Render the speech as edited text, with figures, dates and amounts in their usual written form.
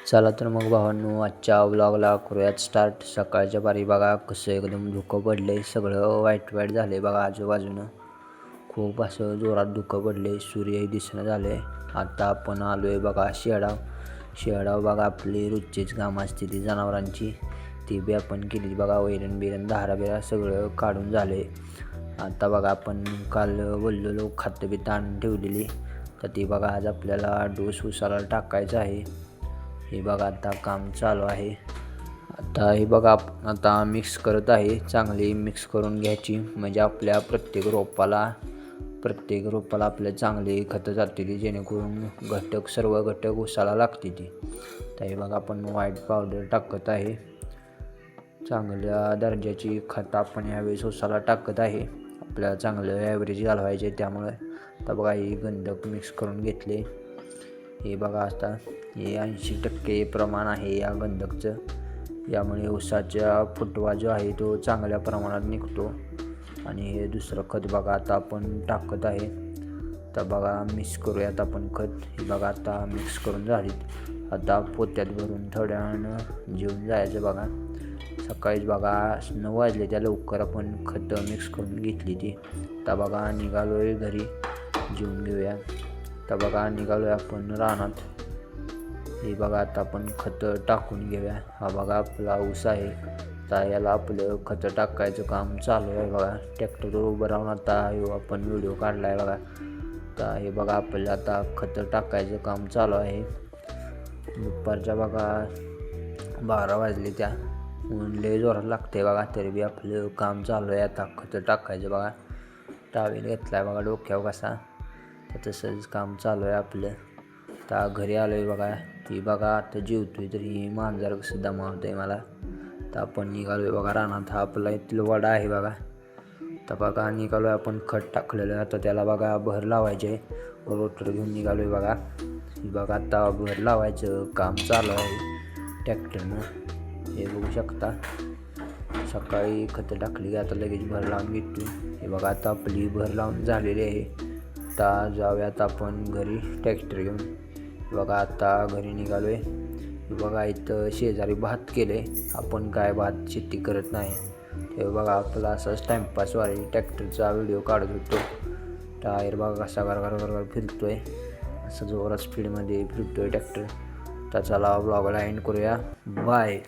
चला तर मग भावांनो, आजच्या व्लॉगला करूयात स्टार्ट. सकाळच्या पारी बघा कसं एकदम धुकं पडले, सगळं वाईट वाईट झाले बघा. आजूबाजूनं खूप असं जोरात धुकं पडले, सूर्यही दिसणं झाले. आता आपण आलो आहे बघा शेडाव बघा. आपली रोजचीच कामं असते ती जनावरांची, ती बी आपण केली बघा. वैरण बिरण धारा बिरा सगळं काढून झाले. आता बघा आपण काल बोललेलो खातं बी ताण ठेवलेली, तर ती बघा आज आपल्याला डोस उसाला टाकायचं आहे. हे बघा आता काम चालू आहे. आता हे बघा आता मिक्स करत आहे. चांगली मिक्स करून घ्यायची, म्हणजे आपल्या प्रत्येक रोपाला आपल्या चांगली खतं जातील, जेणेकरून सर्व घटक उसाला लागते ती. तर हे बघा आपण व्हाईट पावडर टाकत आहे. चांगल्या दर्जाची खतं आपण यावेळेस उसाला टाकत आहे. आपल्याला चांगलं ॲव्हरेज घालवायचे, त्यामुळे आता बघा ही गंधक मिक्स करून घेतले. हे बघा आता हे 80% प्रमाण आहे या गंधकचं. यामुळे ऊसाचा फुटवा जो आहे तो चांगल्या प्रमाणात निघतो. आणि हे दुसरं खत बघा आता आपण टाकत आहे. तर बघा मिक्स करूयात आपण खत. हे बघा आता मिक्स करून झालीत. आता पोत्यात भरून थोड्या वेळानं जेवून जायचं बघा. सकाळीच बघा 9 वाजले, त्या लवकर आपण खतं मिक्स करून घेतली ती. तर बघा निघालो आहे घरी, जेवून घेऊया. तर बघा निघालो आहे आपण रानात. हे बघा आता आपण खतं टाकून घेऊया. हा बघा आपला ऊस आहे. तर याला आपलं खतं टाकायचं काम चालू आहे बघा. ट्रॅक्टरवर उभं राहून आता आपण व्हिडिओ काढला आहे बघा. तर हे बघा आपल्याला आता खतं टाकायचं काम चालू आहे. दुपारच्या बघा 12 वाजले, त्या ऊन लय जोरात लागते बघा. तरी बी आपलं काम चालू आहे. आता खतं टाकायचं बघा. टावेल घेतला आहे बघा डोक्यावर कसा, तर तसंच काम चालू आहे आपलं. आता घरी आलो आहे बघा. ती बघा आता जेवतोय, तरी मांजर कसं दमावतं आहे मला. तर आपण निघालो आहे बघा रानात. हा आपला इथलं वडा आहे बघा. तर बघा निघालो आहे आपण खत टाकलेलं. आता त्याला बघा भर लावायचे आहे. रोटर घेऊन निघालो आहे बघा. ही बघा आता भर लावायचं काम चालू आहे ट्रॅक्टरनं. हे बघू शकता. सकाळी खतं टाकली की आता लगेच भर लावून घेतो. हे बघा आता आपली भर लावून झालेली आहे. आता जाऊयात आपण घरी ट्रॅक्टर घेऊन. बघा आता घरी निघालो आहे. बघा इथं शेजारी भात केले. आपण काय भात शेती करत नाही, ते बघा आपला असाच टाईमपासवारी ट्रॅक्टरचा व्हिडिओ काढत होतो. टायर बघा कसा गरगर फिरतोय, असं जोरात स्पीडमध्ये फिरतोय ट्रॅक्टर. तर चला ब्लॉगला एंड करूया. बाय.